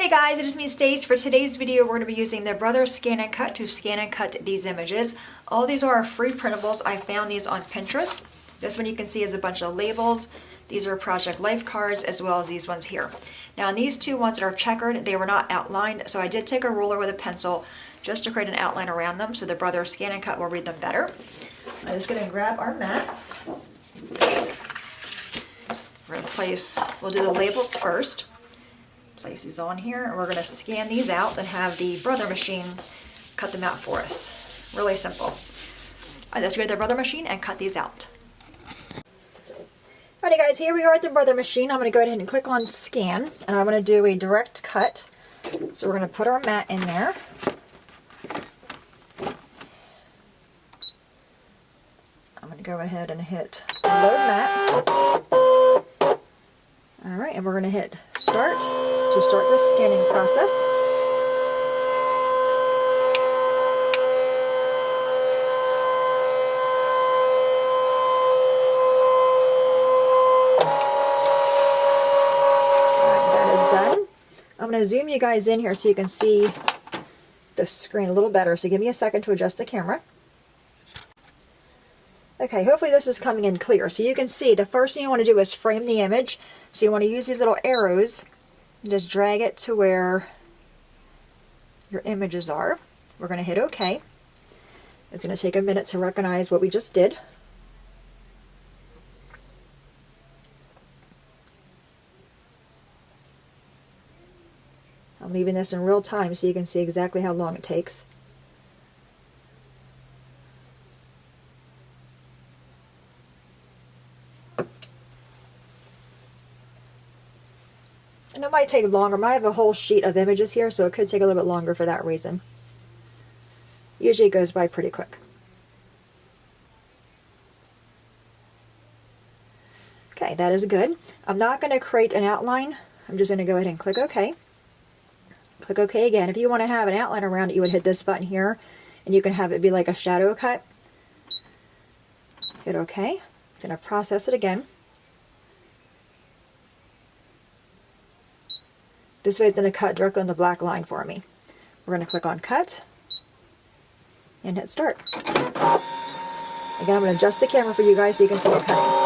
Hey guys, it is me Stace. For today's video, we're going to be using the Brother Scan and Cut to scan and cut these images. All these are free printables. I found these on Pinterest. This one you can see is a bunch of labels. These are Project Life cards as well as these ones here. Now in these two ones that are checkered, they were not outlined, so I did take a ruler with a pencil just to create an outline around them so the Brother Scan and Cut will read them better. I'm just going to grab our mat. We're going to we'll do the labels first. Place these on here, and we're going to scan these out and have the Brother machine cut them out for us. Really simple. Let's go to the Brother machine and cut these out. Alrighty guys, here we are at the Brother machine. I'm going to go ahead and click on scan, and I'm going to do a direct cut. So we're going to put our mat in there. I'm going to go ahead and hit load mat. Alright, and we're going to hit start to start the scanning process. Alright, that is done. I'm going to zoom you guys in here so you can see the screen a little better. So give me a second to adjust the camera. Okay, hopefully this is coming in clear. So you can see the first thing you want to do is frame the image. So you want to use these little arrows and just drag it to where your images are. We're going to hit OK. It's going to take a minute to recognize what we just did. I'm leaving this in real time so you can see exactly how long it takes. And it might take longer. I have a whole sheet of images here, so it could take a little bit longer for that reason. Usually it goes by pretty quick. Okay, that is good. I'm not going to create an outline. I'm just going to go ahead and click OK. Click OK again. If you want to have an outline around it, you would hit this button here, and you can have it be like a shadow cut. Hit OK. It's going to process it again. This way it's going to cut directly on the black line for me. We're going to click on cut and hit start. Again, I'm going to adjust the camera for you guys so you can see it cutting.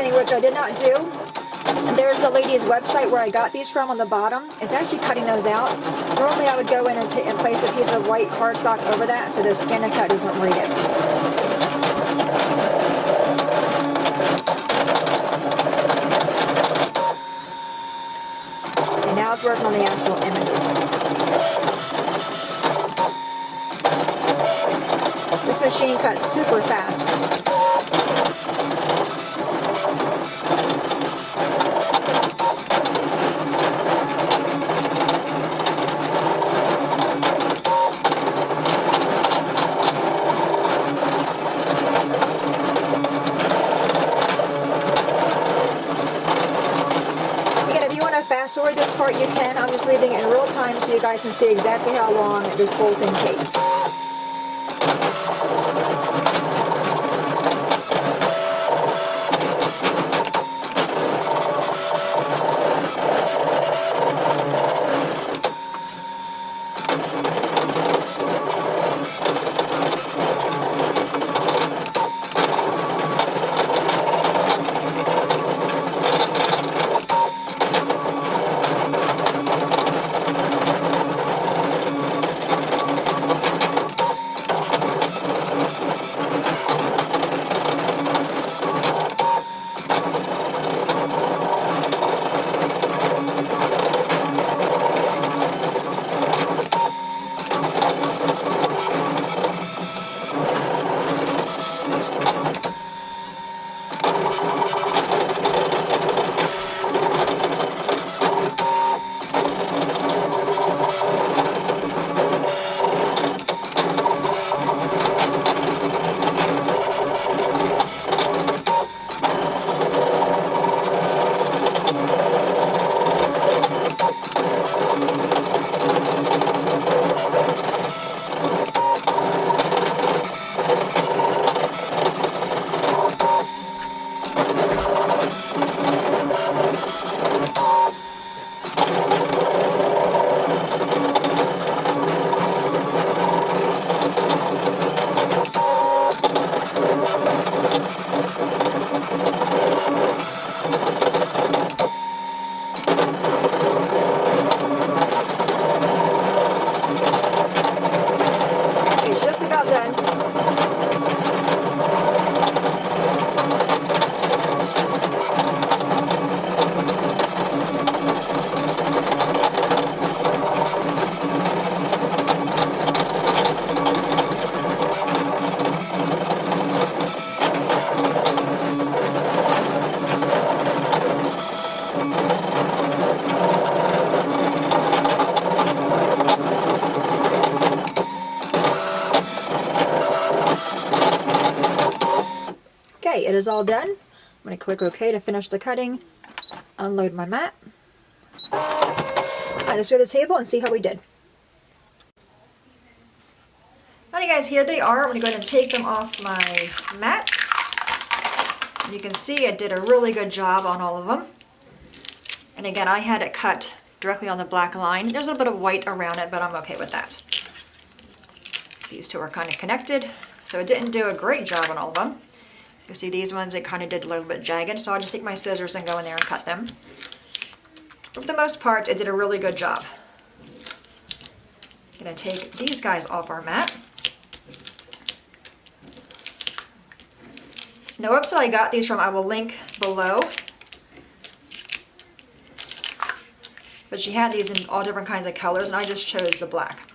Which I did not do. There's the lady's website where I got these from on the bottom. It's actually cutting those out. Normally I would go in and place a piece of white cardstock over that so the scan and cut doesn't read it. And now it's working on the actual images. This machine cuts super fast. Fast forward this part you can. I'm just leaving it in real time so you guys can see exactly how long this whole thing takes. it is all done. I'm going to click OK to finish the cutting, unload my mat. Let's go to the table and see how we did. Alrighty guys, here they are. I'm going to go ahead and take them off my mat. And you can see I did a really good job on all of them. And again, I had it cut directly on the black line. There's a little bit of white around it, but I'm okay with that. These two are kind of connected, so it didn't do a great job on all of them. You can see these ones, it kind of did a little bit jagged, so I'll just take my scissors and go in there and cut them. But for the most part, it did a really good job. I'm going to take these guys off our mat. The website I got these from, I will link below. But she had these in all different kinds of colors, and I just chose the black.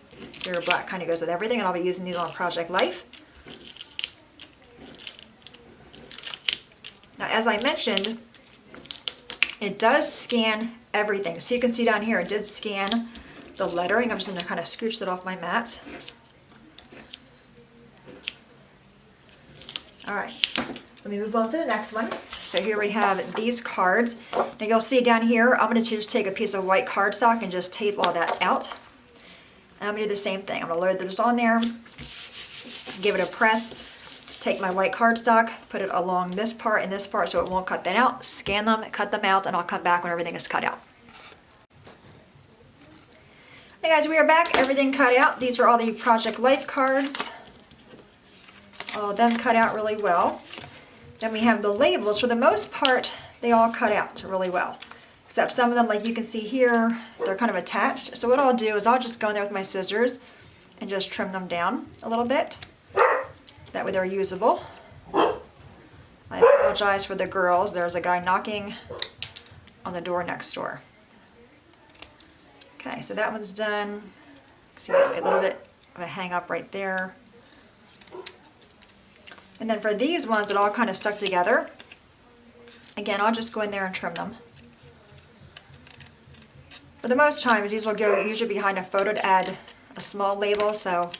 Your black kind of goes with everything, and I'll be using these on Project Life. Now, as I mentioned, it does scan everything. So you can see down here, it did scan the lettering. I'm just going to kind of scooch that off my mat. All right. Let me move on to the next one. So here we have these cards. Now you'll see down here, I'm going to just take a piece of white cardstock and just tape all that out. And I'm going to do the same thing. I'm going to load this on there, give it a press, take my white cardstock, put it along this part and this part so it won't cut that out, scan them, cut them out, and I'll come back when everything is cut out. Hey guys, we are back. Everything cut out. These are all the Project Life cards. All of them cut out really well. Then we have the labels. For the most part, they all cut out really well. Except some of them, like you can see here, they're kind of attached. So what I'll do is I'll just go in there with my scissors and just trim them down a little bit. That way they're usable. I apologize for the girls. There's a guy knocking on the door next door. Okay, so that one's done. See a little bit of a hang up right there. And then for these ones, it all kind of stuck together. Again, I'll just go in there and trim them. For the most times, these will go usually behind a photo to add a small label, so.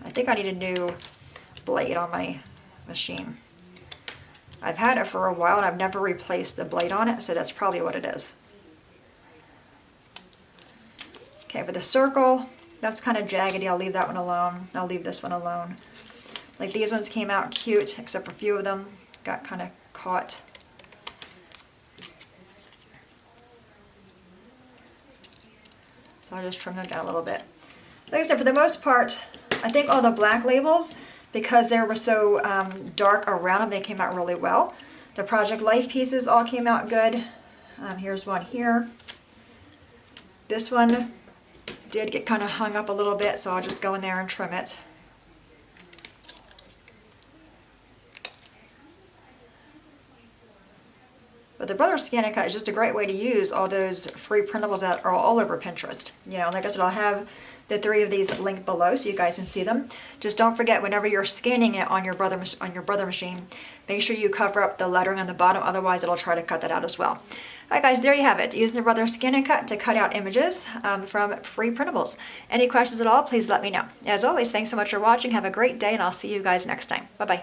I think I need a new blade on my machine. I've had it for a while and I've never replaced the blade on it, so that's probably what it is. Okay, for the circle, that's kind of jaggedy. I'll leave that one alone. I'll leave this one alone. Like these ones came out cute, except for a few of them got kind of caught. So I'll just trim them down a little bit. Like I said, for the most part, I think all the black labels, because they were so dark around them, they came out really well. The Project Life pieces all came out good. Here's one here. This one did get kind of hung up a little bit, so I'll just go in there and trim it. But the Brothers Scan and Cut is just a great way to use all those free printables that are all over Pinterest. You know, like I said, I'll have the 3 of these linked below so you guys can see them. Just don't forget, whenever you're scanning it on your brother machine, make sure you cover up the lettering on the bottom, otherwise it'll try to cut that out as well. Alright guys, there you have it. Using the Brothers Scan and Cut to cut out images from free printables. Any questions at all, please let me know. As always, thanks so much for watching. Have a great day, and I'll see you guys next time. Bye-bye.